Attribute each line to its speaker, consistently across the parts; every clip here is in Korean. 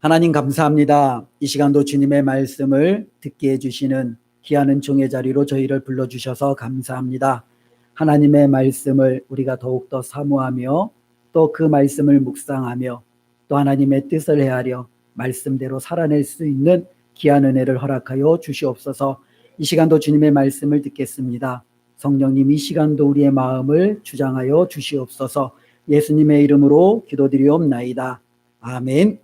Speaker 1: 하나님 감사합니다. 이 시간도 주님의 말씀을 듣게 해주시는 귀한 은총의 자리로 저희를 불러주셔서 감사합니다. 하나님의 말씀을 우리가 더욱더 사모하며 또 그 말씀을 묵상하며 또 하나님의 뜻을 헤아려 말씀대로 살아낼 수 있는 귀한 은혜를 허락하여 주시옵소서. 이 시간도 주님의 말씀을 듣겠습니다. 성령님 이 시간도 우리의 마음을 주장하여 주시옵소서. 예수님의 이름으로 기도드리옵나이다. 아멘.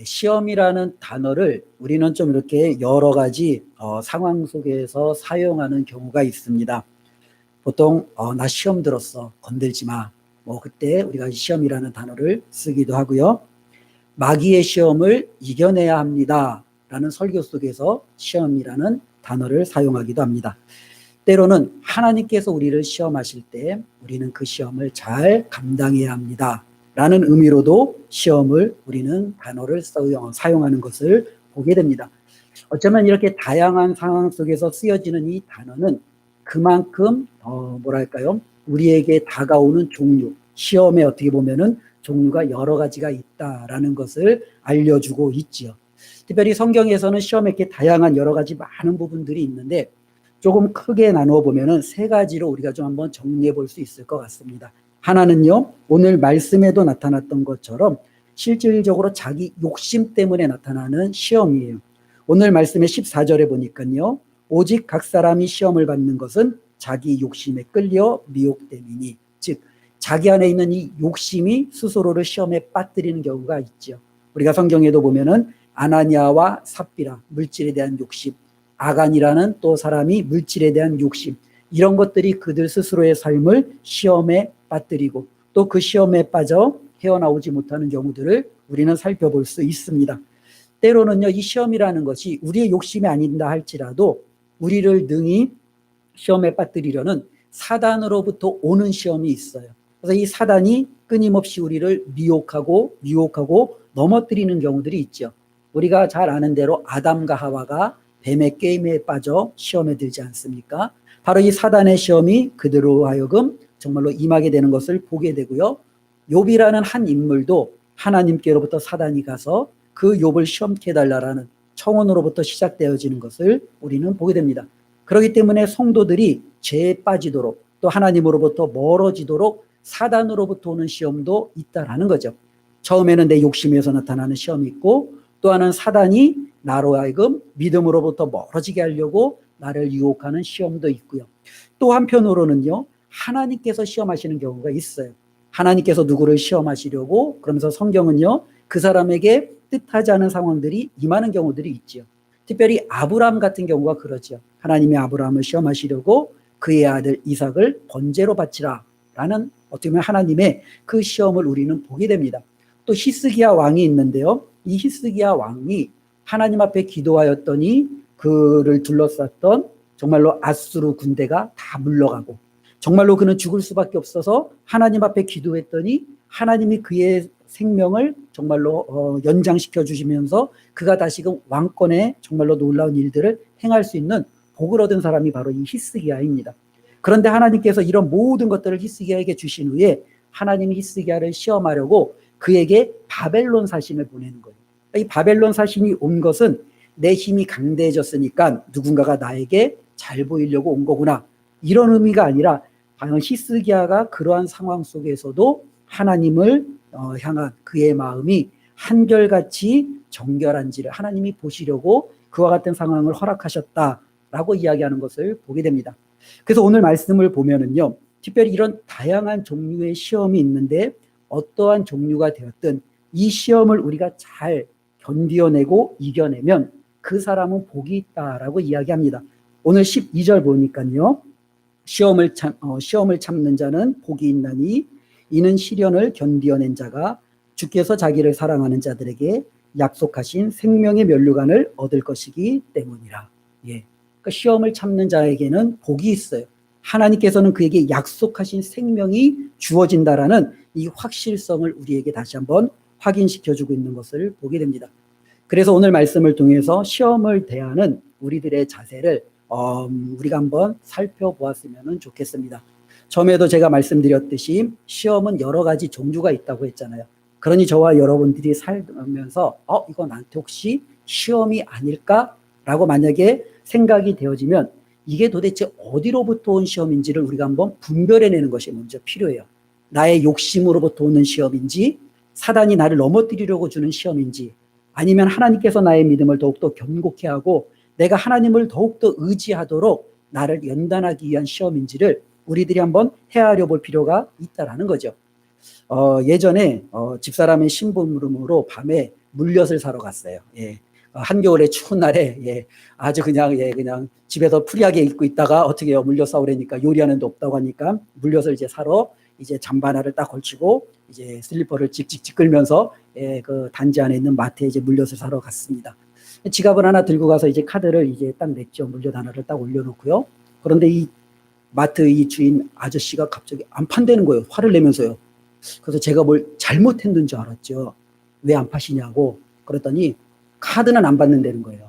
Speaker 1: 시험이라는 단어를 우리는 좀 이렇게 여러 가지 상황 속에서 사용하는 경우가 있습니다. 보통 나 시험 들었어, 건들지 마. 그때 우리가 시험이라는 단어를 쓰기도 하고요. 마귀의 시험을 이겨내야 합니다 라는 설교 속에서 시험이라는 단어를 사용하기도 합니다. 때로는 하나님께서 우리를 시험하실 때 우리는 그 시험을 잘 감당해야 합니다 라는 의미로도 시험을 우리는 단어를 사용하는 것을 보게 됩니다. 어쩌면 이렇게 다양한 상황 속에서 쓰여지는 이 단어는 그만큼 우리에게 다가오는 종류, 시험에 어떻게 보면은 종류가 여러 가지가 있다라는 것을 알려주고 있지요. 특별히 성경에서는 시험에 이렇게 다양한 여러 가지 많은 부분들이 있는데 조금 크게 나누어 보면은 세 가지로 우리가 좀 한번 정리해 볼 수 있을 것 같습니다. 하나는요, 오늘 말씀에도 나타났던 것처럼 실질적으로 자기 욕심 때문에 나타나는 시험이에요. 오늘 말씀의 14절에 보니까요, 오직 각 사람이 시험을 받는 것은 자기 욕심에 끌려 미혹됨이니, 즉 자기 안에 있는 이 욕심이 스스로를 시험에 빠뜨리는 경우가 있죠. 우리가 성경에도 보면은 아나니아와 삽비라, 물질에 대한 욕심, 아간이라는 또 사람이 물질에 대한 욕심, 이런 것들이 그들 스스로의 삶을 시험에 빠뜨리고 또 그 시험에 빠져 헤어나오지 못하는 경우들을 우리는 살펴볼 수 있습니다. 때로는요, 이 시험이라는 것이 우리의 욕심이 아닌다 할지라도 우리를 능히 시험에 빠뜨리려는 사단으로부터 오는 시험이 있어요. 그래서 이 사단이 끊임없이 우리를 미혹하고 넘어뜨리는 경우들이 있죠. 우리가 잘 아는 대로 아담과 하와가 뱀의 게임에 빠져 시험에 들지 않습니까? 바로 이 사단의 시험이 그대로 하여금 정말로 임하게 되는 것을 보게 되고요. 욥이라는 한 인물도 하나님께로부터 사단이 가서 그 욥을 시험케 해달라라는 청원으로부터 시작되어지는 것을 우리는 보게 됩니다. 그렇기 때문에 성도들이 죄에 빠지도록 또 하나님으로부터 멀어지도록 사단으로부터 오는 시험도 있다라는 거죠. 처음에는 내 욕심에서 나타나는 시험이 있고 또 하나는 사단이 나로 하여금 믿음으로부터 멀어지게 하려고 나를 유혹하는 시험도 있고요. 또 한편으로는요, 하나님께서 시험하시는 경우가 있어요. 하나님께서 누구를 시험하시려고 그러면서 성경은요, 그 사람에게 뜻하지 않은 상황들이 임하는 경우들이 있죠. 특별히 아브라함 같은 경우가 그러죠. 하나님이 아브라함을 시험하시려고 그의 아들 이삭을 번제로 바치라 라는 어떻게 보면 하나님의 그 시험을 우리는 보게 됩니다. 또 히스기야 왕이 있는데요, 이 히스기야 왕이 하나님 앞에 기도하였더니 그를 둘러쌌던 정말로 아수르 군대가 다 물러가고 정말로 그는 죽을 수밖에 없어서 하나님 앞에 기도했더니 하나님이 그의 생명을 정말로 연장시켜 주시면서 그가 다시금 왕권에 정말로 놀라운 일들을 행할 수 있는 복을 얻은 사람이 바로 이 히스기야입니다. 그런데 하나님께서 이런 모든 것들을 히스기야에게 주신 후에 하나님이 히스기야를 시험하려고 그에게 바벨론 사신을 보내는 거예요. 이 바벨론 사신이 온 것은 내 힘이 강대해졌으니까 누군가가 나에게 잘 보이려고 온 거구나, 이런 의미가 아니라 과연 히스기야가 그러한 상황 속에서도 하나님을 향한 그의 마음이 한결같이 정결한지를 하나님이 보시려고 그와 같은 상황을 허락하셨다라고 이야기하는 것을 보게 됩니다. 그래서 오늘 말씀을 보면은요, 특별히 이런 다양한 종류의 시험이 있는데 어떠한 종류가 되었든 이 시험을 우리가 잘 견디어내고 이겨내면 그 사람은 복이 있다라고 이야기합니다. 오늘 12절 보니까요, 시험을 참는 자는 복이 있나니 이는 시련을 견디어낸 자가 주께서 자기를 사랑하는 자들에게 약속하신 생명의 면류관을 얻을 것이기 때문이라. 그러니까 시험을 참는 자에게는 복이 있어요. 하나님께서는 그에게 약속하신 생명이 주어진다라는 이 확실성을 우리에게 다시 한번 확인시켜주고 있는 것을 보게 됩니다. 그래서 오늘 말씀을 통해서 시험을 대하는 우리들의 자세를 우리가 한번 살펴보았으면 좋겠습니다. 처음에도 제가 말씀드렸듯이 시험은 여러 가지 종류가 있다고 했잖아요. 그러니 저와 여러분들이 살면서 이거 나한테 혹시 시험이 아닐까라고 만약에 생각이 되어지면 이게 도대체 어디로부터 온 시험인지를 우리가 한번 분별해내는 것이 먼저 필요해요. 나의 욕심으로부터 오는 시험인지, 사단이 나를 넘어뜨리려고 주는 시험인지, 아니면 하나님께서 나의 믿음을 더욱더 견고케 하고 내가 하나님을 더욱더 의지하도록 나를 연단하기 위한 시험인지를 우리들이 한번 헤아려 볼 필요가 있다라는 거죠. 예전에 집사람의 심부름으로 밤에 물엿을 사러 갔어요. 예. 한겨울에 추운 날에 아주 그냥 집에서 프리하게 입고 있다가 어떻게 해요? 물엿 사오려니까 요리하는 데 없다고 하니까 물엿을 이제 사러 이제 잠바 하나를 딱 걸치고 이제 슬리퍼를 찍찍찍 끌면서 그 단지 안에 있는 마트에 이제 물엿을 사러 갔습니다. 지갑을 하나 들고 가서 이제 카드를 이제 딱 냈죠. 물엿 하나를 딱 올려놓고요. 그런데 이 마트 이 주인 아저씨가 갑자기 안 판다는 거예요. 화를 내면서요. 그래서 제가 뭘 잘못했는 줄 알았죠. 왜 안 파시냐고. 그랬더니 카드는 안 받는다는 거예요.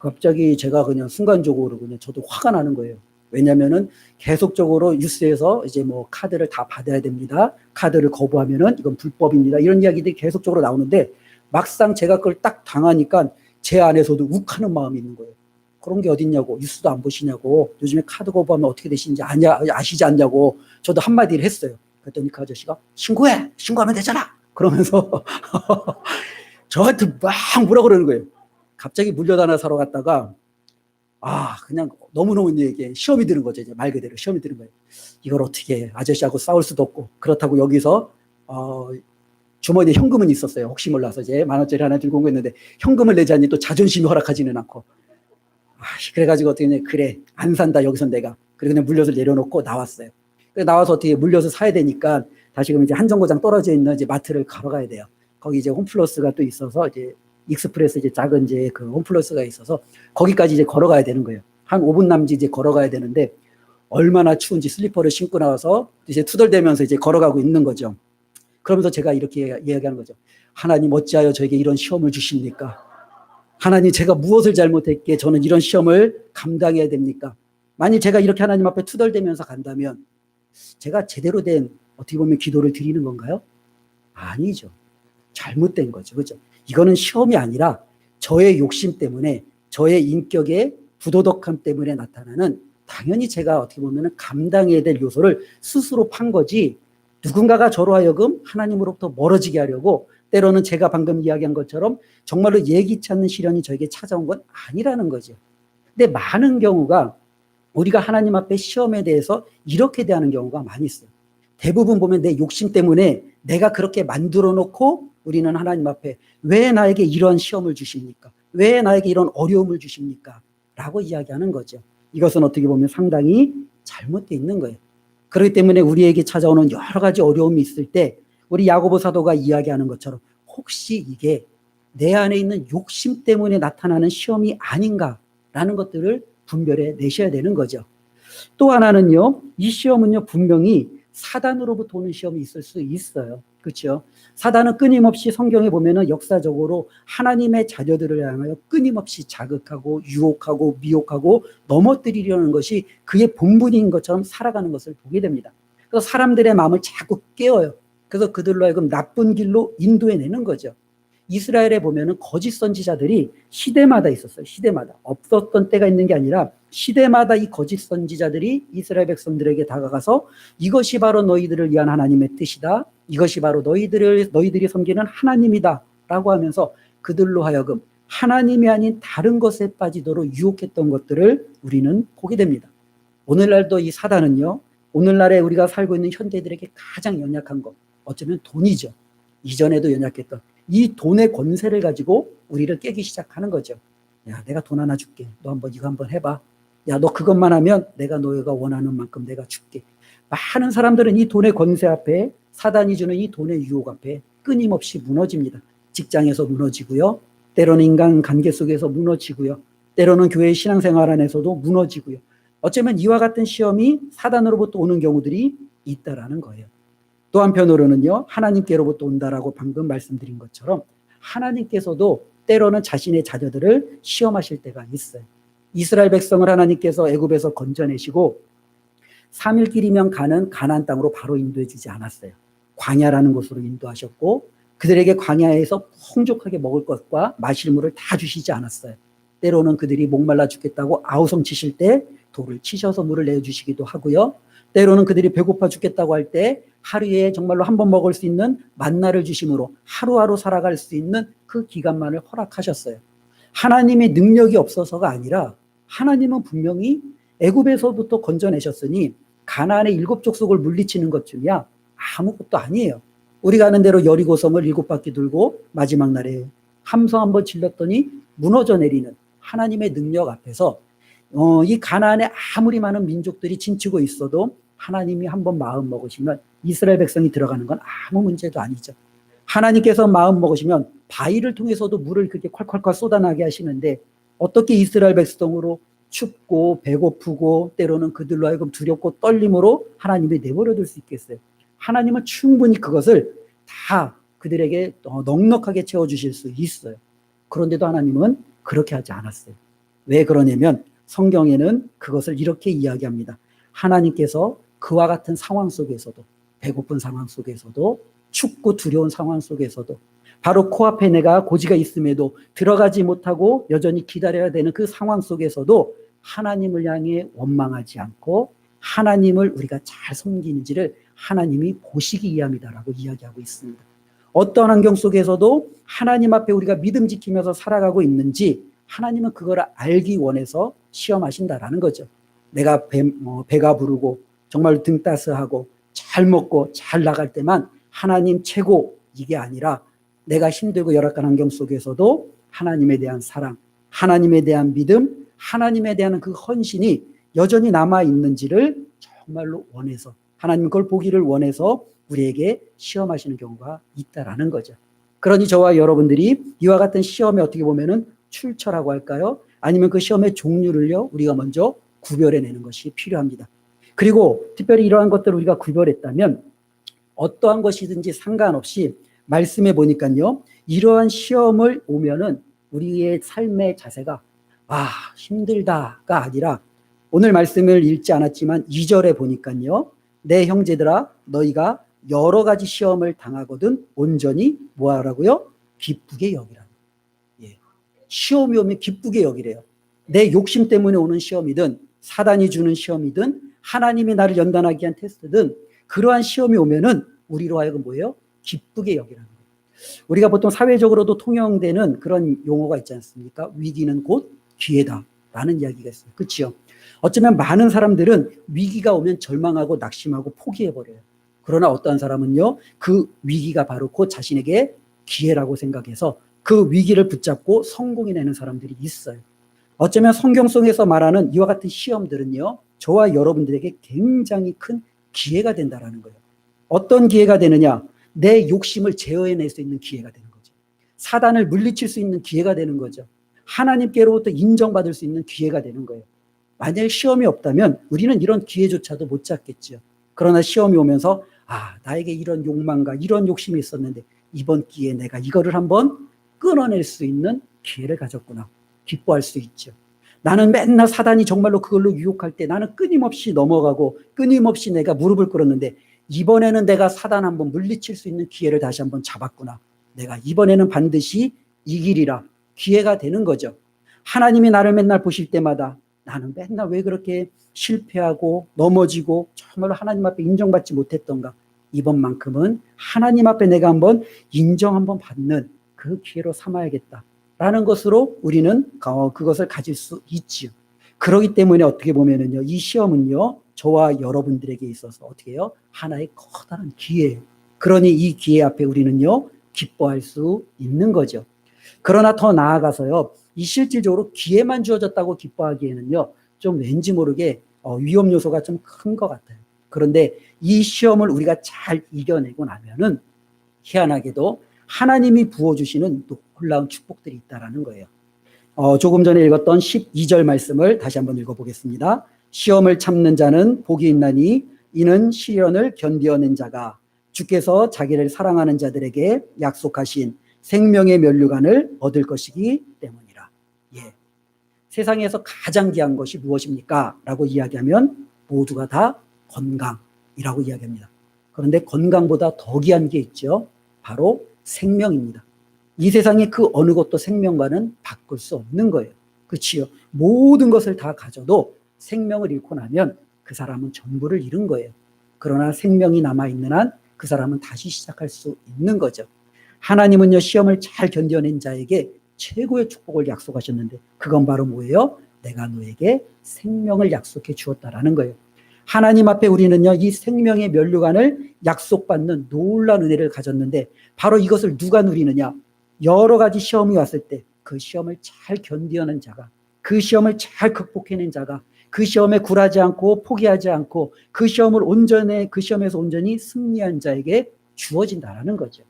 Speaker 1: 갑자기 제가 그냥 순간적으로 그냥 저도 화가 나는 거예요. 왜냐면은 계속적으로 뉴스에서 이제 뭐 카드를 다 받아야 됩니다. 카드를 거부하면은 이건 불법입니다. 이런 이야기들이 계속적으로 나오는데 막상 제가 그걸 딱 당하니까 제 안에서도 욱하는 마음이 있는 거예요. 그런 게 어딨냐고, 뉴스도 안 보시냐고, 요즘에 카드 거부하면 어떻게 되시는지 아시지 않냐고 저도 한마디를 했어요. 그랬더니 그 아저씨가 신고해! 신고하면 되잖아! 그러면서 저한테 막 뭐라 그러는 거예요. 갑자기 물엿 하나 사러 갔다가 그냥 너무너무 이게 시험이 드는 거죠. 이제 말 그대로 시험이 드는 거예요. 이걸 어떻게 해. 아저씨하고 싸울 수도 없고. 그렇다고 여기서 주머니에 현금은 있었어요. 혹시 몰라서 이제 10,000원짜리 하나 들고 온 거 있는데 현금을 내자니 또 자존심이 허락하지는 않고. 그래가지고 어떻게 해. 그래 안 산다 여기선 내가. 그리고 그냥 물엿을 내려놓고 나왔어요. 그래서 나와서 어떻게 물엿을 사야 되니까 다시금 이제 한 정거장 떨어져 있는 이제 마트를 걸어가야 돼요. 거기 이제 홈플러스가 또 있어서 이제 익스프레스 이제 작은 이제 그 홈플러스가 있어서 거기까지 이제 걸어가야 되는 거예요. 한 5분 남짓 이제 걸어가야 되는데 얼마나 추운지 슬리퍼를 신고 나와서 이제 투덜대면서 이제 걸어가고 있는 거죠. 그러면서 제가 이렇게 이야기하는 거죠. 하나님 어찌하여 저에게 이런 시험을 주십니까? 하나님 제가 무엇을 잘못했기에 저는 이런 시험을 감당해야 됩니까? 만일 제가 이렇게 하나님 앞에 투덜대면서 간다면 제가 제대로 된 어떻게 보면 기도를 드리는 건가요? 아니죠. 잘못된 거죠. 그렇죠? 이거는 시험이 아니라 저의 욕심 때문에 저의 인격의 부도덕함 때문에 나타나는 당연히 제가 어떻게 보면 감당해야 될 요소를 스스로 판 거지 누군가가 저로 하여금 하나님으로부터 멀어지게 하려고 때로는 제가 방금 이야기한 것처럼 정말로 예기치 않는 시련이 저에게 찾아온 건 아니라는 거죠. 근데 많은 경우가 우리가 하나님 앞에 시험에 대해서 이렇게 대하는 경우가 많이 있어요. 대부분 보면 내 욕심 때문에 내가 그렇게 만들어 놓고 우리는 하나님 앞에 왜 나에게 이런 시험을 주십니까? 왜 나에게 이런 어려움을 주십니까? 라고 이야기하는 거죠. 이것은 어떻게 보면 상당히 잘못되어 있는 거예요. 그렇기 때문에 우리에게 찾아오는 여러 가지 어려움이 있을 때 우리 야고보 사도가 이야기하는 것처럼 혹시 이게 내 안에 있는 욕심 때문에 나타나는 시험이 아닌가라는 것들을 분별해 내셔야 되는 거죠. 또 하나는요, 이 시험은요 분명히 사단으로부터 오는 시험이 있을 수 있어요. 그렇죠? 사단은 끊임없이 성경에 보면은 역사적으로 하나님의 자녀들을 향하여 끊임없이 자극하고 유혹하고 미혹하고 넘어뜨리려는 것이 그의 본분인 것처럼 살아가는 것을 보게 됩니다. 그래서 사람들의 마음을 자꾸 깨워요. 그래서 그들로 하여금 나쁜 길로 인도해내는 거죠. 이스라엘에 보면은 거짓 선지자들이 시대마다 있었어요. 시대마다. 없었던 때가 있는 게 아니라 시대마다 이 거짓 선지자들이 이스라엘 백성들에게 다가가서 이것이 바로 너희들을 위한 하나님의 뜻이다. 이것이 바로 너희들이 섬기는 하나님이다. 라고 하면서 그들로 하여금 하나님이 아닌 다른 것에 빠지도록 유혹했던 것들을 우리는 보게 됩니다. 오늘날도 이 사단은요. 오늘날에 우리가 살고 있는 현대들에게 가장 연약한 것. 어쩌면 돈이죠. 이전에도 연약했던. 이 돈의 권세를 가지고 우리를 깨기 시작하는 거죠. 야, 내가 돈 하나 줄게. 너 한번 이거 한번 해봐. 야, 너 그것만 하면 내가 너희가 원하는 만큼 내가 줄게. 많은 사람들은 이 돈의 권세 앞에 사단이 주는 이 돈의 유혹 앞에 끊임없이 무너집니다. 직장에서 무너지고요. 때로는 인간 관계 속에서 무너지고요. 때로는 교회 신앙생활 안에서도 무너지고요. 어쩌면 이와 같은 시험이 사단으로부터 오는 경우들이 있다라는 거예요. 또 한편으로는요, 하나님께로부터 온다라고 방금 말씀드린 것처럼 하나님께서도 때로는 자신의 자녀들을 시험하실 때가 있어요. 이스라엘 백성을 하나님께서 애굽에서 건져내시고 3일 길이면 가는 가나안 땅으로 바로 인도해 주지 않았어요. 광야라는 곳으로 인도하셨고 그들에게 광야에서 풍족하게 먹을 것과 마실 물을 다 주시지 않았어요. 때로는 그들이 목말라 죽겠다고 아우성치실 때 돌을 치셔서 물을 내어주시기도 하고요. 때로는 그들이 배고파 죽겠다고 할 때 하루에 정말로 한 번 먹을 수 있는 만나를 주심으로 하루하루 살아갈 수 있는 그 기간만을 허락하셨어요. 하나님의 능력이 없어서가 아니라 하나님은 분명히 애굽에서부터 건져내셨으니 가나안의 7족속을 물리치는 것쯤이야 아무것도 아니에요. 우리가 아는 대로 여리고성을 7바퀴 돌고 마지막 날에 함성 한번 질렀더니 무너져 내리는 하나님의 능력 앞에서 이 가나안에 아무리 많은 민족들이 진치고 있어도 하나님이 한번 마음 먹으시면 이스라엘 백성이 들어가는 건 아무 문제도 아니죠. 하나님께서 마음 먹으시면 바위를 통해서도 물을 그렇게 콸콸콸 쏟아나게 하시는데 어떻게 이스라엘 백성으로 춥고 배고프고 때로는 그들로 하여금 두렵고 떨림으로 하나님이 내버려둘 수 있겠어요. 하나님은 충분히 그것을 다 그들에게 넉넉하게 채워주실 수 있어요. 그런데도 하나님은 그렇게 하지 않았어요. 왜 그러냐면 성경에는 그것을 이렇게 이야기합니다. 하나님께서 그와 같은 상황 속에서도 배고픈 상황 속에서도 춥고 두려운 상황 속에서도 바로 코앞에 내가 고지가 있음에도 들어가지 못하고 여전히 기다려야 되는 그 상황 속에서도 하나님을 향해 원망하지 않고 하나님을 우리가 잘 섬기는지를 하나님이 보시기 위함이다라고 이야기하고 있습니다. 어떤 환경 속에서도 하나님 앞에 우리가 믿음 지키면서 살아가고 있는지 하나님은 그걸 알기 원해서 시험하신다라는 거죠. 내가 배가 부르고 정말 등 따스하고 잘 먹고 잘 나갈 때만 하나님 최고 이게 아니라 내가 힘들고 열악한 환경 속에서도 하나님에 대한 사랑, 하나님에 대한 믿음, 하나님에 대한 그 헌신이 여전히 남아있는지를 정말로 원해서 하나님 그걸 보기를 원해서 우리에게 시험하시는 경우가 있다라는 거죠. 그러니 저와 여러분들이 이와 같은 시험에 어떻게 보면은 출처라고 할까요? 아니면 그 시험의 종류를요 우리가 먼저 구별해내는 것이 필요합니다. 그리고 특별히 이러한 것들을 우리가 구별했다면 어떠한 것이든지 상관없이 말씀해 보니까요 이러한 시험을 오면은 우리의 삶의 자세가 힘들다가 아니라 오늘 말씀을 읽지 않았지만 2절에 보니까요 내 형제들아 너희가 여러 가지 시험을 당하거든 온전히 뭐하라고요? 기쁘게 여기라. 시험이 오면 기쁘게 여기래요. 내 욕심 때문에 오는 시험이든 사단이 주는 시험이든 하나님이 나를 연단하기 위한 테스트든 그러한 시험이 오면은 우리로 하여금 뭐예요? 기쁘게 여기라는 거예요. 우리가 보통 사회적으로도 통용되는 그런 용어가 있지 않습니까? 위기는 곧 기회다 라는 이야기가 있어요. 그렇죠? 어쩌면 많은 사람들은 위기가 오면 절망하고 낙심하고 포기해버려요. 그러나 어떠한 사람은요 그 위기가 바로 곧 자신에게 기회라고 생각해서 그 위기를 붙잡고 성공해내는 사람들이 있어요. 어쩌면 성경 속에서 말하는 이와 같은 시험들은요 저와 여러분들에게 굉장히 큰 기회가 된다라는 거예요. 어떤 기회가 되느냐? 내 욕심을 제어해낼 수 있는 기회가 되는 거죠. 사단을 물리칠 수 있는 기회가 되는 거죠. 하나님께로부터 인정받을 수 있는 기회가 되는 거예요. 만약 시험이 없다면 우리는 이런 기회조차도 못 잡겠죠. 그러나 시험이 오면서 나에게 이런 욕망과 이런 욕심이 있었는데 이번 기회에 내가 이거를 한번 끊어낼 수 있는 기회를 가졌구나. 기뻐할 수 있죠. 나는 맨날 사단이 정말로 그걸로 유혹할 때 나는 끊임없이 넘어가고 끊임없이 내가 무릎을 꿇었는데 이번에는 내가 사단 한번 물리칠 수 있는 기회를 다시 한번 잡았구나. 내가 이번에는 반드시 이기리라. 기회가 되는 거죠. 하나님이 나를 맨날 보실 때마다 나는 맨날 왜 그렇게 실패하고 넘어지고 정말로 하나님 앞에 인정받지 못했던가. 이번만큼은 하나님 앞에 내가 한번 인정 한번 받는 그 기회로 삼아야겠다라는 것으로 우리는 그것을 가질 수 있지요. 그렇기 때문에 어떻게 보면은요, 이 시험은요, 저와 여러분들에게 있어서 어떻게 해요? 하나의 커다란 기회예요. 그러니 이 기회 앞에 우리는요, 기뻐할 수 있는 거죠. 그러나 더 나아가서요, 이 실질적으로 기회만 주어졌다고 기뻐하기에는요, 좀 왠지 모르게 위험 요소가 좀 큰 것 같아요. 그런데 이 시험을 우리가 잘 이겨내고 나면은 희한하게도 하나님이 부어주시는 놀라운 축복들이 있다라는 거예요. 조금 전에 읽었던 12절 말씀을 다시 한번 읽어보겠습니다. 시험을 참는 자는 복이 있나니 이는 시련을 견디어낸 자가 주께서 자기를 사랑하는 자들에게 약속하신 생명의 면류관을 얻을 것이기 때문이라. 세상에서 가장 귀한 것이 무엇입니까? 라고 이야기하면 모두가 다 건강이라고 이야기합니다. 그런데 건강보다 더 귀한 게 있죠. 바로 생명입니다. 이 세상에 그 어느 것도 생명과는 바꿀 수 없는 거예요. 그렇지요? 모든 것을 다 가져도 생명을 잃고 나면 그 사람은 전부를 잃은 거예요. 그러나 생명이 남아있는 한 그 사람은 다시 시작할 수 있는 거죠. 하나님은요, 시험을 잘 견뎌낸 자에게 최고의 축복을 약속하셨는데 그건 바로 뭐예요? 내가 너에게 생명을 약속해 주었다라는 거예요. 하나님 앞에 우리는요, 이 생명의 면류관을 약속받는 놀라운 은혜를 가졌는데 바로 이것을 누가 누리느냐? 여러 가지 시험이 왔을 때 그 시험을 잘 견뎌낸 자가, 그 시험을 잘 극복해낸 자가, 그 시험에 굴하지 않고 포기하지 않고 그 시험에서 온전히 승리한 자에게 주어진다라는 거죠.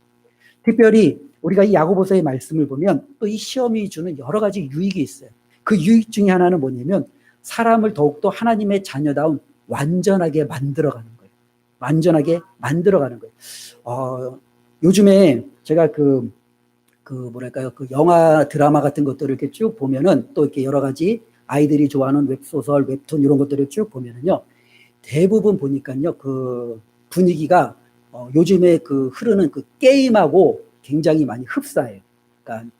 Speaker 1: 특별히 우리가 이 야고보서의 말씀을 보면 또 이 시험이 주는 여러 가지 유익이 있어요. 그 유익 중에 하나는 뭐냐면 사람을 더욱더 하나님의 자녀다운 완전하게 만들어가는 거예요. 완전하게 만들어가는 거예요. 요즘에 제가 그 영화 드라마 같은 것들을 이렇게 쭉 보면은 또 이렇게 여러 가지 아이들이 좋아하는 웹소설, 웹툰 이런 것들을 쭉 보면은요. 대부분 보니까요. 그 분위기가 요즘에 그 흐르는 그 게임하고 굉장히 많이 흡사해요. 그러니까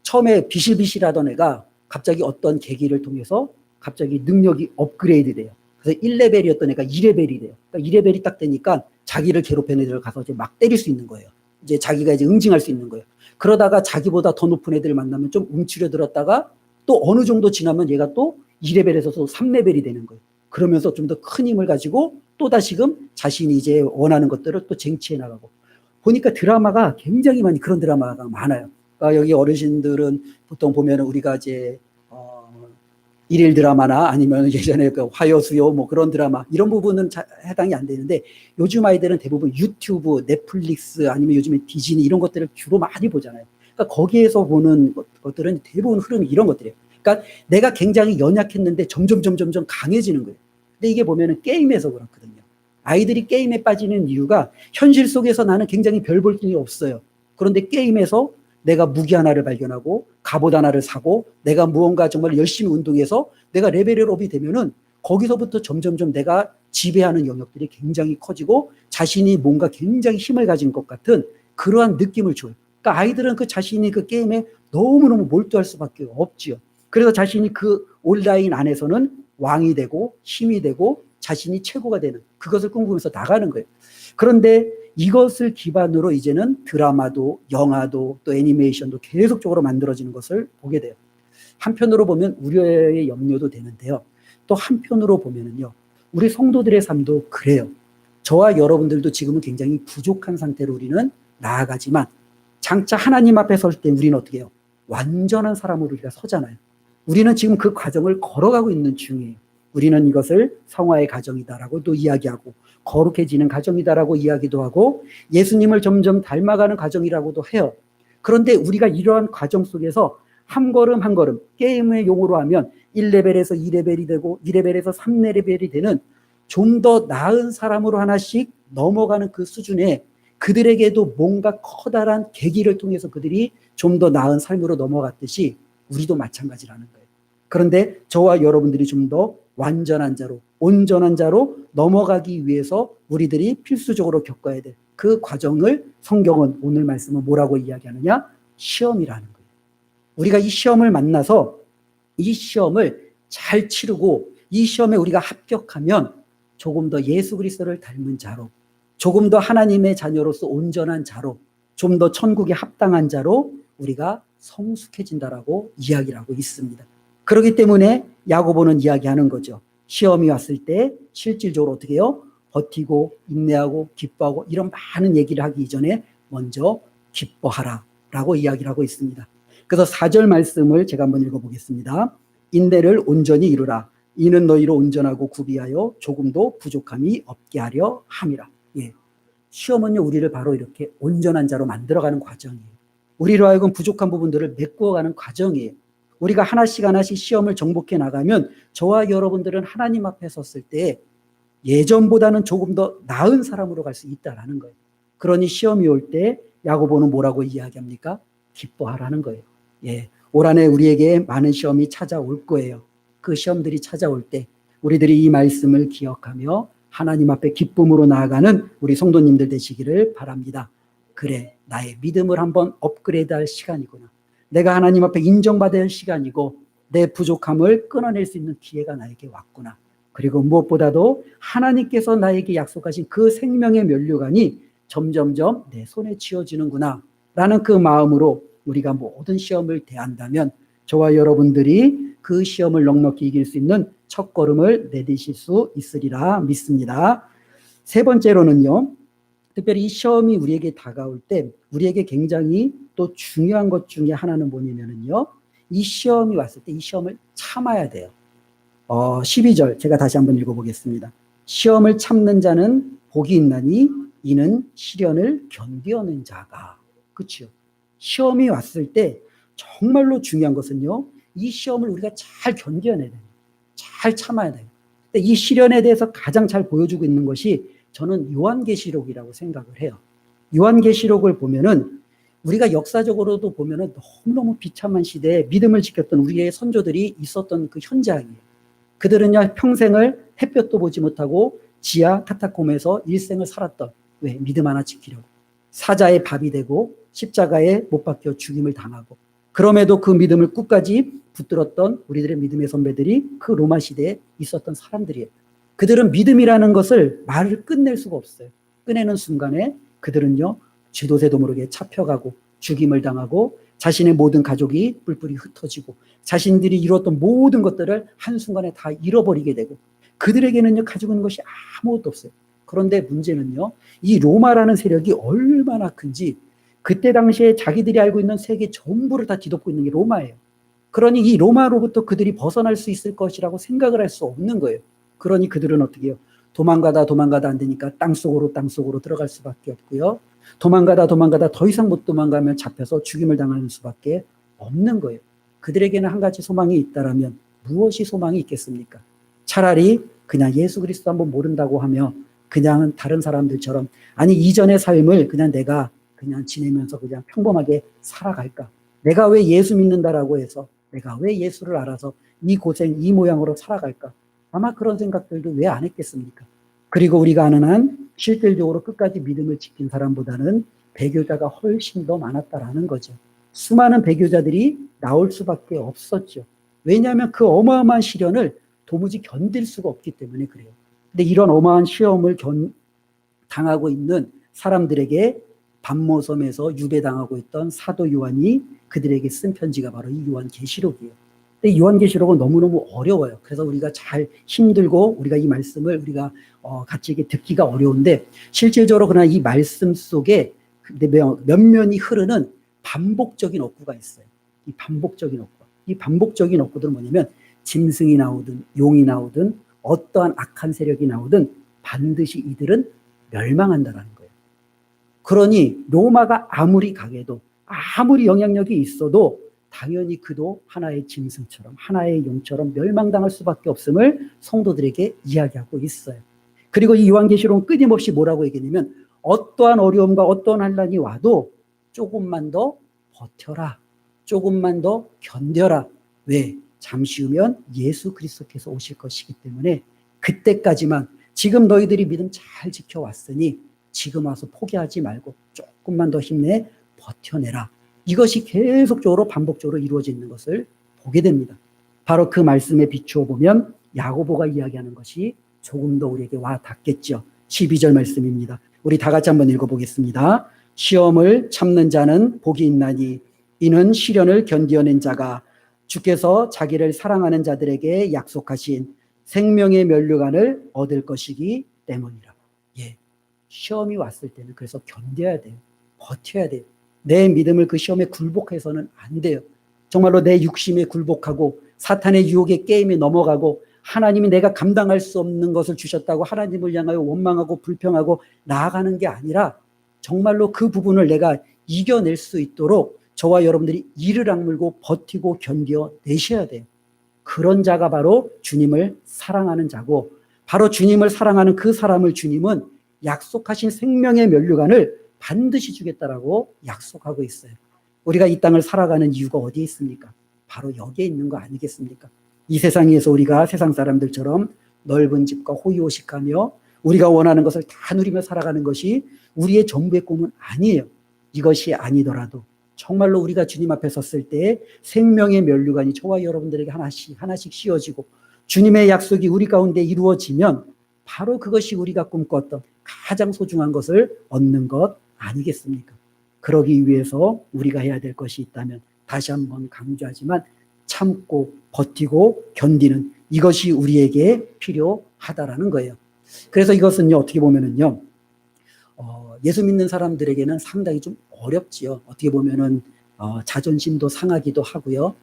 Speaker 1: 처음에 비실비실하던 애가 갑자기 어떤 계기를 통해서 갑자기 능력이 업그레이드 돼요. 그래서 1레벨이었던 애가 2레벨이 돼요. 그러니까 2레벨이 딱 되니까 자기를 괴롭히는 애들을 가서 이제 막 때릴 수 있는 거예요. 이제 자기가 이제 응징할 수 있는 거예요. 그러다가 자기보다 더 높은 애들을 만나면 좀 움츠려 들었다가 또 어느 정도 지나면 얘가 또 2레벨에서 또 3레벨이 되는 거예요. 그러면서 좀 더 큰 힘을 가지고 또 다시금 자신이 이제 원하는 것들을 또 쟁취해 나가고. 보니까 드라마가 굉장히 많이 그런 드라마가 많아요. 그러니까 여기 어르신들은 보통 보면은 우리가 이제 일일 드라마나 아니면 예전에 그 화요수요 뭐 그런 드라마 이런 부분은 해당이 안 되는데 요즘 아이들은 대부분 유튜브, 넷플릭스 아니면 요즘에 디즈니 이런 것들을 주로 많이 보잖아요. 그러니까 거기에서 보는 것들은 대부분 흐름이 이런 것들이에요. 그러니까 내가 굉장히 연약했는데 점점 강해지는 거예요. 근데 이게 보면은 게임에서 그렇거든요. 아이들이 게임에 빠지는 이유가 현실 속에서 나는 굉장히 별 볼 일이 없어요. 그런데 게임에서 내가 무기 하나를 발견하고 갑옷 하나를 사고 내가 무언가 정말 열심히 운동해서 내가 레벨업이 되면은 거기서부터 점점 내가 지배하는 영역들이 굉장히 커지고 자신이 뭔가 굉장히 힘을 가진 것 같은 그러한 느낌을 줘요. 그러니까 아이들은 그 자신이 그 게임에 너무너무 몰두할 수밖에 없지요. 그래서 자신이 그 온라인 안에서는 왕이 되고 힘이 되고 자신이 최고가 되는 그것을 꿈꾸면서 나가는 거예요. 그런데 이것을 기반으로 이제는 드라마도 영화도 또 애니메이션도 계속적으로 만들어지는 것을 보게 돼요. 한편으로 보면 우려의 염려도 되는데요. 또 한편으로 보면은요. 우리 성도들의 삶도 그래요. 저와 여러분들도 지금은 굉장히 부족한 상태로 우리는 나아가지만 장차 하나님 앞에 설 때 우리는 어떻게 해요? 완전한 사람으로 우리가 서잖아요. 우리는 지금 그 과정을 걸어가고 있는 중이에요. 우리는 이것을 성화의 과정이다라고도 이야기하고 거룩해지는 과정이다라고 이야기도 하고 예수님을 점점 닮아가는 과정이라고도 해요. 그런데 우리가 이러한 과정 속에서 한 걸음 한 걸음 게임의 용어로 하면 1레벨에서 2레벨이 되고 2레벨에서 3레벨이 되는 좀 더 나은 사람으로 하나씩 넘어가는 그 수준에 그들에게도 뭔가 커다란 계기를 통해서 그들이 좀 더 나은 삶으로 넘어갔듯이 우리도 마찬가지라는 거예요. 그런데 저와 여러분들이 좀 더 완전한 자로 온전한 자로 넘어가기 위해서 우리들이 필수적으로 겪어야 될 그 과정을 성경은 오늘 말씀은 뭐라고 이야기하느냐? 시험이라는 거예요. 우리가 이 시험을 만나서 이 시험을 잘 치르고 이 시험에 우리가 합격하면 조금 더 예수 그리스도를 닮은 자로 조금 더 하나님의 자녀로서 온전한 자로 좀 더 천국에 합당한 자로 우리가 성숙해진다라고 이야기를 하고 있습니다. 그렇기 때문에 야고보는 이야기하는 거죠. 시험이 왔을 때 실질적으로 어떻게 해요? 버티고 인내하고 기뻐하고 이런 많은 얘기를 하기 이전에 먼저 기뻐하라 라고 이야기를 하고 있습니다. 그래서 4절 말씀을 제가 한번 읽어보겠습니다. 인내를 온전히 이루라. 이는 너희로 온전하고 구비하여 조금도 부족함이 없게 하려 함이라. 예. 시험은요 우리를 바로 이렇게 온전한 자로 만들어가는 과정이에요. 우리로 하여금 부족한 부분들을 메꾸어가는 과정이에요. 우리가 하나씩 시험을 정복해 나가면 저와 여러분들은 하나님 앞에 섰을 때 예전보다는 조금 더 나은 사람으로 갈 수 있다라는 거예요. 그러니 시험이 올 때 야고보는 뭐라고 이야기합니까? 기뻐하라는 거예요. 예, 올 한해 우리에게 많은 시험이 찾아올 거예요. 그 시험들이 찾아올 때 우리들이 이 말씀을 기억하며 하나님 앞에 기쁨으로 나아가는 우리 성도님들 되시기를 바랍니다. 그래, 나의 믿음을 한번 업그레이드할 시간이구나. 내가 하나님 앞에 인정받아야 할 시간이고 내 부족함을 끊어낼 수 있는 기회가 나에게 왔구나. 그리고 무엇보다도 하나님께서 나에게 약속하신 그 생명의 면류관이 점점점 내 손에 쥐어지는구나 라는 그 마음으로 우리가 모든 시험을 대한다면 저와 여러분들이 그 시험을 넉넉히 이길 수 있는 첫걸음을 내디실 수 있으리라 믿습니다. 세 번째로는요, 특별히 이 시험이 우리에게 다가올 때 우리에게 굉장히 또 중요한 것 중에 하나는 뭐냐면요, 이 시험이 왔을 때 이 시험을 참아야 돼요. 12절 제가 다시 한번 읽어보겠습니다. 시험을 참는 자는 복이 있나니 이는 시련을 견디어낸 자가. 그렇죠? 시험이 왔을 때 정말로 중요한 것은요, 이 시험을 우리가 잘 견뎌내야 돼요. 잘 참아야 돼요. 근데 이 시련에 대해서 가장 잘 보여주고 있는 것이 저는 요한계시록이라고 생각을 해요. 요한계시록을 보면은 우리가 역사적으로도 보면은 너무너무 비참한 시대에 믿음을 지켰던 우리의 선조들이 있었던 그 현장이에요. 그들은요, 평생을 햇볕도 보지 못하고 지하 카타콤에서 일생을 살았던, 왜? 믿음 하나 지키려고. 사자의 밥이 되고 십자가에 못 박혀 죽임을 당하고, 그럼에도 그 믿음을 끝까지 붙들었던 우리들의 믿음의 선배들이 그 로마 시대에 있었던 사람들이에요. 그들은 믿음이라는 것을 말을 끝낼 수가 없어요. 꺼내는 순간에 그들은요, 쥐도새도 모르게 잡혀가고 죽임을 당하고 자신의 모든 가족이 뿔뿔이 흩어지고 자신들이 이루었던 모든 것들을 한순간에 다 잃어버리게 되고, 그들에게는요, 가지고 있는 것이 아무것도 없어요. 그런데 문제는요, 이 로마라는 세력이 얼마나 큰지, 그때 당시에 자기들이 알고 있는 세계 전부를 다 뒤덮고 있는 게 로마예요. 그러니 이 로마로부터 그들이 벗어날 수 있을 것이라고 생각을 할 수 없는 거예요. 그러니 그들은 어떻게 해요? 도망가다 안 되니까 땅속으로 들어갈 수밖에 없고요. 도망가다 더 이상 못 도망가면 잡혀서 죽임을 당하는 수밖에 없는 거예요. 그들에게는 한 가지 소망이 있다라면 무엇이 소망이 있겠습니까? 차라리 그냥 예수 그리스도 한번 모른다고 하며 그냥 다른 사람들처럼, 아니 이전의 삶을 그냥 내가 그냥 지내면서 그냥 평범하게 살아갈까? 내가 왜 예수 믿는다라고 해서 내가 왜 예수를 알아서 이 고생 이 모양으로 살아갈까? 아마 그런 생각들도 왜 안 했겠습니까? 그리고 우리가 아는 한 실질적으로 끝까지 믿음을 지킨 사람보다는 배교자가 훨씬 더 많았다라는 거죠. 수많은 배교자들이 나올 수밖에 없었죠. 왜냐하면 그 어마어마한 시련을 도무지 견딜 수가 없기 때문에 그래요. 근데 이런 어마어마한 시험을 당하고 있는 사람들에게 반모섬에서 유배당하고 있던 사도 요한이 그들에게 쓴 편지가 바로 이 요한계시록이에요. 근데 요한계시록은 너무너무 어려워요. 그래서 우리가 잘 힘들고 우리가 이 말씀을 우리가 같이 이렇게 듣기가 어려운데, 실질적으로 그러나 이 말씀 속에 면면이 흐르는 반복적인 어구가 있어요. 이 반복적인 어구들은 뭐냐면, 짐승이 나오든 용이 나오든 어떠한 악한 세력이 나오든 반드시 이들은 멸망한다라는 거예요. 그러니 로마가 아무리 강해도 아무리 영향력이 있어도 당연히 그도 하나의 짐승처럼 하나의 용처럼 멸망당할 수밖에 없음을 성도들에게 이야기하고 있어요. 그리고 이 요한계시록은 끊임없이 뭐라고 얘기하냐면, 어떠한 어려움과 어떠한 환난이 와도 조금만 더 버텨라, 조금만 더 견뎌라. 왜? 잠시 후면 예수 그리스도께서 오실 것이기 때문에 그때까지만, 지금 너희들이 믿음 잘 지켜왔으니 지금 와서 포기하지 말고 조금만 더 힘내 버텨내라. 이것이 계속적으로 반복적으로 이루어지는 것을 보게 됩니다. 바로 그 말씀에 비추어 보면 야고보가 이야기하는 것이 조금 더 우리에게 와 닿겠죠. 12절 말씀입니다. 우리 다 같이 한번 읽어보겠습니다. 시험을 참는 자는 복이 있나니 이는 시련을 견디어낸 자가 주께서 자기를 사랑하는 자들에게 약속하신 생명의 면류관을 얻을 것이기 때문이라. 예, 시험이 왔을 때는 그래서 견뎌야 돼요. 버텨야 돼요. 내 믿음을 그 시험에 굴복해서는 안 돼요. 정말로 내 육심에 굴복하고 사탄의 유혹의 게임에 넘어가고 하나님이 내가 감당할 수 없는 것을 주셨다고 하나님을 향하여 원망하고 불평하고 나아가는 게 아니라, 정말로 그 부분을 내가 이겨낼 수 있도록 저와 여러분들이 이를 악물고 버티고 견뎌내셔야 돼요. 그런 자가 바로 주님을 사랑하는 자고, 바로 주님을 사랑하는 그 사람을 주님은 약속하신 생명의 면류관을 반드시 주겠다라고 약속하고 있어요. 우리가 이 땅을 살아가는 이유가 어디에 있습니까? 바로 여기에 있는 거 아니겠습니까? 이 세상에서 우리가 세상 사람들처럼 넓은 집과 호의호식하며 우리가 원하는 것을 다 누리며 살아가는 것이 우리의 전부의 꿈은 아니에요. 이것이 아니더라도 정말로 우리가 주님 앞에 섰을 때 생명의 면류관이 저와 여러분들에게 하나씩 하나씩 씌워지고 주님의 약속이 우리 가운데 이루어지면 바로 그것이 우리가 꿈꿨던 가장 소중한 것을 얻는 것 아니겠습니까? 그러기 위해서 우리가 해야 될 것이 있다면 다시 한번 강조하지만 참고 버티고 견디는 이것이 우리에게 필요하다라는 거예요. 그래서 이것은요, 어떻게 보면은요, 예수 믿는 사람들에게는 상당히 좀 어렵지요. 어떻게 보면은 자존심도 상하기도 하고요.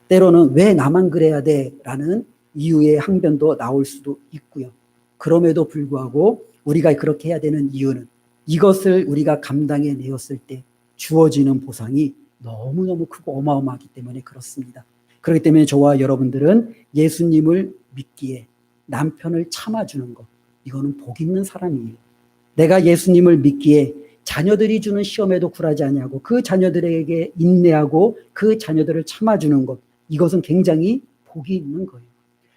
Speaker 1: 때로는 왜 나만 그래야 돼? 라는 이유의 항변도 나올 수도 있고요. 그럼에도 불구하고 우리가 그렇게 해야 되는 이유는 이것을 우리가 감당해 내었을 때 주어지는 보상이 너무너무 크고 어마어마하기 때문에 그렇습니다. 그렇기 때문에 저와 여러분들은 예수님을 믿기에 남편을 참아주는 것, 이거는 복 있는 사람이에요. 내가 예수님을 믿기에 자녀들이 주는 시험에도 굴하지 아니하고 그 자녀들에게 인내하고 그 자녀들을 참아주는 것, 이것은 굉장히 복이 있는 거예요.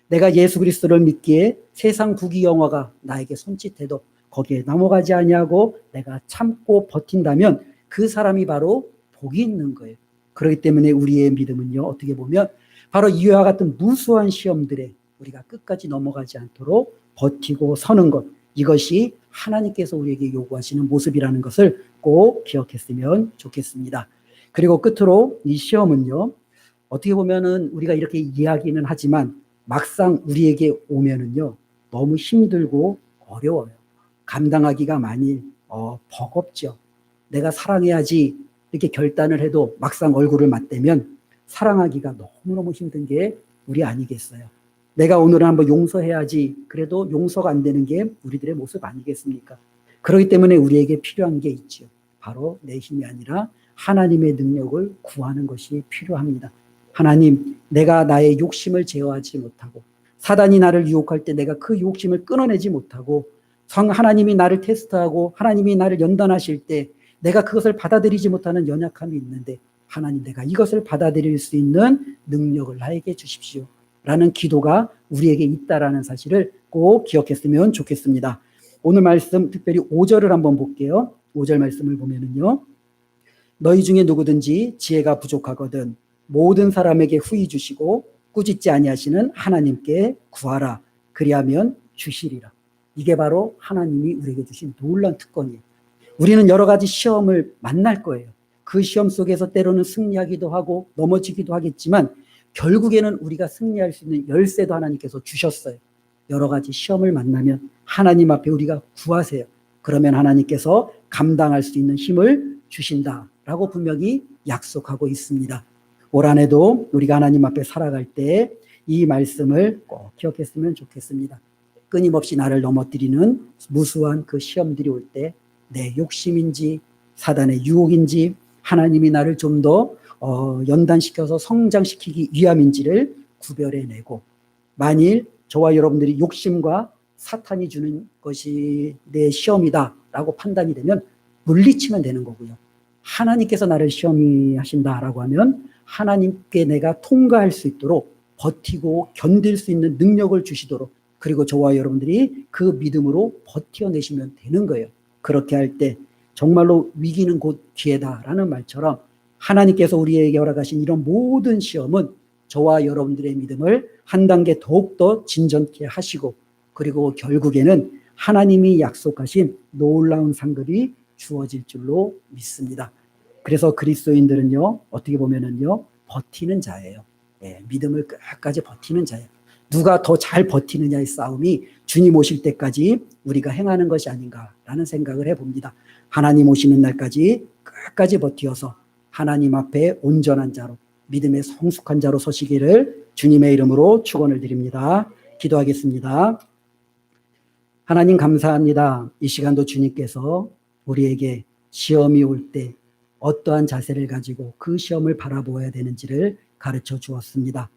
Speaker 1: 내가 예수 그리스도를 믿기에 세상 부귀영화가 나에게 손짓해도 거기에 넘어가지 아니하고 내가 참고 버틴다면 그 사람이 바로 복이 있는 거예요. 그렇기 때문에 우리의 믿음은요, 어떻게 보면 바로 이와 같은 무수한 시험들에 우리가 끝까지 넘어가지 않도록 버티고 서는 것, 이것이 하나님께서 우리에게 요구하시는 모습이라는 것을 꼭 기억했으면 좋겠습니다. 그리고 끝으로 이 시험은요, 어떻게 보면은 우리가 이렇게 이야기는 하지만 막상 우리에게 오면은요, 너무 힘들고 어려워요. 감당하기가 많이 버겁죠. 내가 사랑해야지 이렇게 결단을 해도 막상 얼굴을 맞대면 사랑하기가 너무너무 힘든 게 우리 아니겠어요. 내가 오늘은 한번 용서해야지 그래도 용서가 안 되는 게 우리들의 모습 아니겠습니까? 그렇기 때문에 우리에게 필요한 게 있죠. 바로 내 힘이 아니라 하나님의 능력을 구하는 것이 필요합니다. 하나님, 내가 나의 욕심을 제어하지 못하고 사단이 나를 유혹할 때 내가 그 욕심을 끊어내지 못하고 하나님이 나를 테스트하고 하나님이 나를 연단하실 때 내가 그것을 받아들이지 못하는 연약함이 있는데 하나님, 내가 이것을 받아들일 수 있는 능력을 나에게 주십시오 라는 기도가 우리에게 있다라는 사실을 꼭 기억했으면 좋겠습니다. 오늘 말씀 특별히 5절을 한번 볼게요. 5절 말씀을 보면은요, 너희 중에 누구든지 지혜가 부족하거든 모든 사람에게 후히 주시고 꾸짖지 아니하시는 하나님께 구하라. 그리하면 주시리라. 이게 바로 하나님이 우리에게 주신 놀라운 특권이에요. 우리는 여러 가지 시험을 만날 거예요. 그 시험 속에서 때로는 승리하기도 하고 넘어지기도 하겠지만 결국에는 우리가 승리할 수 있는 열쇠도 하나님께서 주셨어요. 여러 가지 시험을 만나면 하나님 앞에 우리가 구하세요. 그러면 하나님께서 감당할 수 있는 힘을 주신다라고 분명히 약속하고 있습니다. 올 한 해도 우리가 하나님 앞에 살아갈 때 이 말씀을 꼭 기억했으면 좋겠습니다. 끊임없이 나를 넘어뜨리는 무수한 그 시험들이 올 때 내 욕심인지 사단의 유혹인지 하나님이 나를 좀 더 연단시켜서 성장시키기 위함인지를 구별해내고, 만일 저와 여러분들이 욕심과 사탄이 주는 것이 내 시험이다라고 판단이 되면 물리치면 되는 거고요. 하나님께서 나를 시험하신다라고 하면 하나님께 내가 통과할 수 있도록 버티고 견딜 수 있는 능력을 주시도록, 그리고 저와 여러분들이 그 믿음으로 버텨내시면 되는 거예요. 그렇게 할 때 정말로 위기는 곧 기회다라는 말처럼 하나님께서 우리에게 허락하신 이런 모든 시험은 저와 여러분들의 믿음을 한 단계 더욱더 진전케 하시고, 그리고 결국에는 하나님이 약속하신 놀라운 상급이 주어질 줄로 믿습니다. 그래서 그리스도인들은요, 어떻게 보면은요, 버티는 자예요. 믿음을 끝까지 버티는 자예요. 누가 더 잘 버티느냐의 싸움이 주님 오실 때까지 우리가 행하는 것이 아닌가라는 생각을 해봅니다. 하나님 오시는 날까지 끝까지 버티어서 하나님 앞에 온전한 자로, 믿음의 성숙한 자로 서시기를 주님의 이름으로 축원을 드립니다. 기도하겠습니다. 하나님 감사합니다. 이 시간도 주님께서 우리에게 시험이 올 때 어떠한 자세를 가지고 그 시험을 바라보아야 되는지를 가르쳐 주었습니다.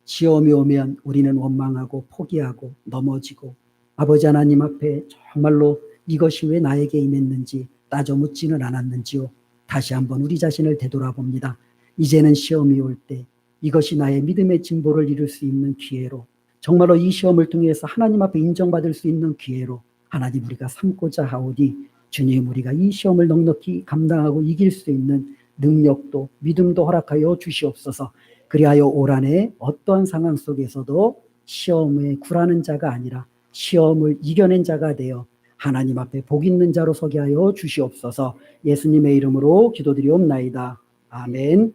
Speaker 1: 시험이 오면 우리는 원망하고 포기하고 넘어지고 아버지 하나님 앞에 정말로 이것이 왜 나에게 임했는지 따져 묻지는 않았는지요. 다시 한번 우리 자신을 되돌아봅니다. 이제는 시험이 올 때 이것이 나의 믿음의 진보를 이룰 수 있는 기회로, 정말로 이 시험을 통해서 하나님 앞에 인정받을 수 있는 기회로 하나님 우리가 삼고자 하오니 주님, 우리가 이 시험을 넉넉히 감당하고 이길 수 있는 능력도 믿음도 허락하여 주시옵소서. 그리하여 올 한해 어떠한 상황 속에서도 시험에 굴하는 자가 아니라 시험을 이겨낸 자가 되어 하나님 앞에 복 있는 자로 서게 하여 주시옵소서. 예수님의 이름으로 기도드리옵나이다. 아멘.